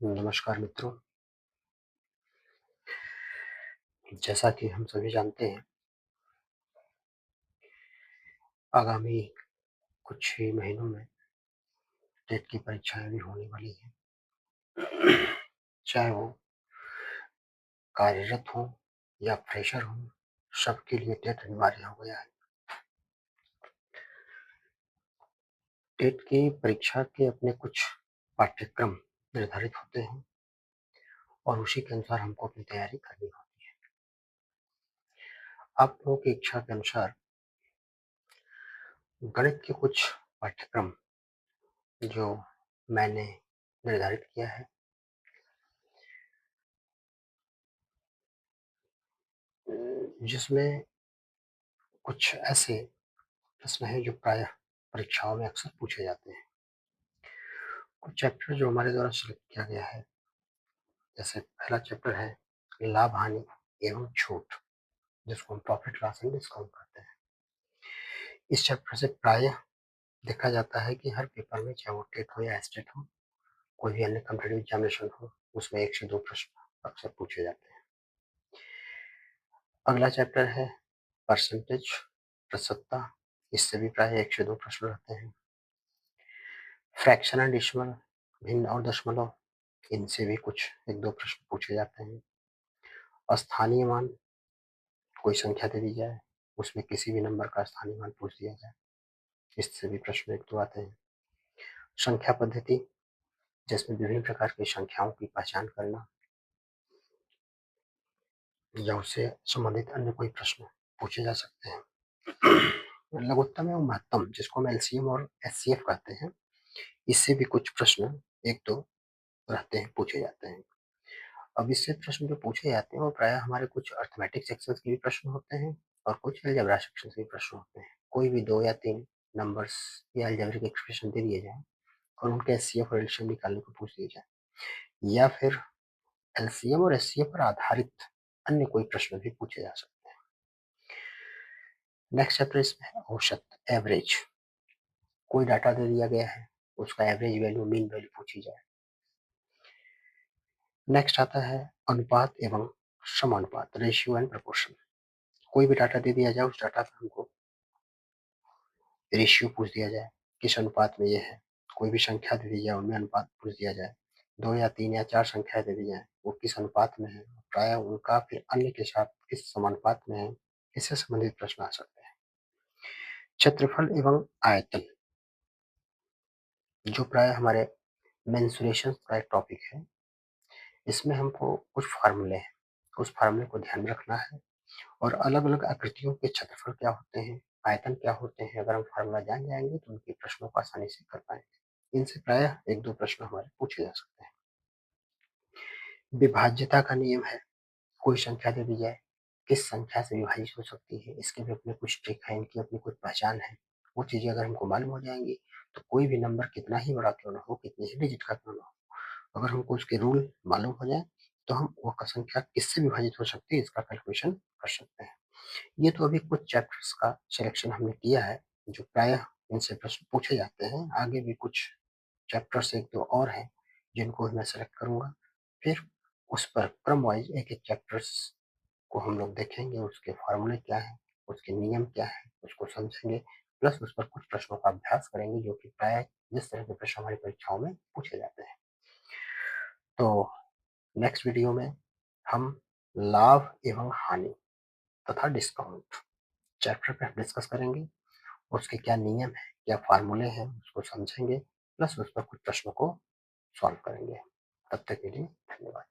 नमस्कार मित्रों। जैसा कि हम सभी जानते हैं, आगामी कुछ ही महीनों में टेट की परीक्षाएँ भी होने वाली हैं। चाहे वो कार्यरत हों या फ्रेशर हों, सबके लिए टेट अनिवार्य हो गया है। टेट की परीक्षा के अपने कुछ पाठ्यक्रम निर्धारित होते हैं और उसी के अनुसार हमको अपनी तैयारी करनी होती है। आप लोगों की इच्छा के अनुसार गणित के कुछ पाठ्यक्रम जो मैंने निर्धारित किया है, जिसमें कुछ ऐसे प्रश्न हैं जो प्रायः परीक्षाओं में अक्सर पूछे जाते हैं। कुछ चैप्टर जो हमारे द्वारा सिलेक्ट किया गया है, जैसे पहला चैप्टर है लाभ हानि एवं छूट, जिसको हम प्रॉफिट लॉस एंड डिस्काउंट कहते हैं। इस चैप्टर से प्रायः देखा जाता है कि हर पेपर में, चाहे वो टेट हो या एस्टेट हो, कोई भी अन्य कॉम्पिटिटिव एग्जामिनेशन हो, उसमें 1 से 2 प्रश्न अक्सर पूछे जाते हैं। अगला चैप्टर है परसेंटेज, प्रतिशतता। इससे भी प्रायः 1 से 2 प्रश्न रहते हैं। फ्रैक्शन एंड डेसिमल, भिन्न और दशमलव, इनसे भी कुछ 1-2 प्रश्न पूछे जाते हैं। स्थानीय मान, कोई संख्या दे दी जाए, उसमें किसी भी नंबर का स्थानीय मान पूछ दिया जाए, इससे भी प्रश्न 1-2 आते हैं। संख्या पद्धति, जिसमें विभिन्न प्रकार की संख्याओं की पहचान करना या उससे संबंधित अन्य कोई प्रश्न पूछे जा सकते हैं। लघुत्तम एवं महत्तम, जिसको हम एलसीएम और एचसीएफ कहते हैं, इससे भी कुछ प्रश्न 1-2 रहते हैं, पूछे जाते हैं। अब इससे प्रश्न जो पूछे जाते हैं वो प्रायः हमारे कुछ अरिथमेटिक सेक्शंस के भी प्रश्न होते हैं और कुछ अलजेब्रा सेक्शन के भी प्रश्न होते हैं। कोई भी 2 या 3 नंबर्स या अलजेब्रिक एक्सप्रेशन दे दिए जाएँ और उनके एचसीएफ और एलसीएम निकालने को पूछ दिया जाए, या फिर एलसीएम और एचसीएफ पर आधारित अन्य कोई प्रश्न भी पूछे जा सकते हैं। नेक्स्ट चैप्टर इसमें है औसत, एवरेज। कोई डाटा दे दिया गया है, उसका एवरेज वैल्यू, मीन वैल्यू पूछी जाए। नेक्स्ट आता है अनुपात एवं समानुपात, रेशियो एंड प्रोपोर्शन। कोई भी डाटा दे दिया जाए, उस डाटा का हमको रेशियो पूछ दिया जाए, किस अनुपात में ये है। कोई भी संख्या दे दी जाए, उनमें अनुपात पूछ दिया जाए। 2 या 3 या 4 संख्याएँ दे दी जाएँ, वो किस अनुपात में है, प्रायः उनका फिर अन्य के साथ किस समानुपात में है, इससे संबंधित प्रश्न आ सकते हैं। क्षेत्रफल एवं आयतन, जो प्रायः हमारे मेंसुरेशन का एक टॉपिक है, इसमें हमको कुछ फ़ॉर्मूले हैं, उस फ़ॉर्मूले को ध्यान में रखना है और अलग-अलग आकृतियों के क्षेत्रफल क्या होते हैं, आयतन क्या होते हैं, अगर हम फ़ॉर्मूला जान जाएँगे तो उनके प्रश्नों को आसानी से कर पाएँगे। इनसे प्रायः 1-2 प्रश्न हमारे पूछे जा सकते हैं। विभाज्यता का नियम है, कोई संख्या दे दी जाए, किस संख्या से विभाजित हो सकती है, इसके भी अपने कुछ ट्रिक है, इनकी अपनी कुछ पहचान है। वो चीज़ें अगर हमको मालूम हो जाएँगी, तो कोई भी नंबर कितना ही बड़ा क्यों ना हो, कितने ही डिजिट का क्यों ना हो, अगर हमको उसके रूल मालूम हो जाए, तो हम वो संख्या किससे विभाजित हो सकती है, इसका कैलकुलेशन कर सकते हैं। ये तो अभी कुछ चैप्टर्स का सिलेक्शन हमने किया है, जो प्रायः इनसे प्रश्न पूछे जाते हैं। आगे भी कुछ चैप्टर्स 1-2 और हैं, जिनको मैं सेलेक्ट करूँगा। फिर उस पर क्रम वाइज़ एक-एक चैप्टर्स को हम लोग देखेंगे, उसके फ़ॉर्मूले क्या हैं, उसके नियम क्या हैं, उसको समझेंगे, प्लस उस पर कुछ प्रश्नों का अभ्यास करेंगे, जो कि प्रायः जिस तरह के प्रश्न हमारी परीक्षाओं में पूछे जाते हैं। तो नेक्स्ट वीडियो में हम लाभ एवं हानि तथा डिस्काउंट चैप्टर पे हम डिस्कस करेंगे। उसके क्या नियम हैं, क्या फ़ॉर्मूले हैं, उसको समझेंगे, प्लस उस पर कुछ प्रश्नों को सॉल्व करेंगे। तब तक के लिए धन्यवाद।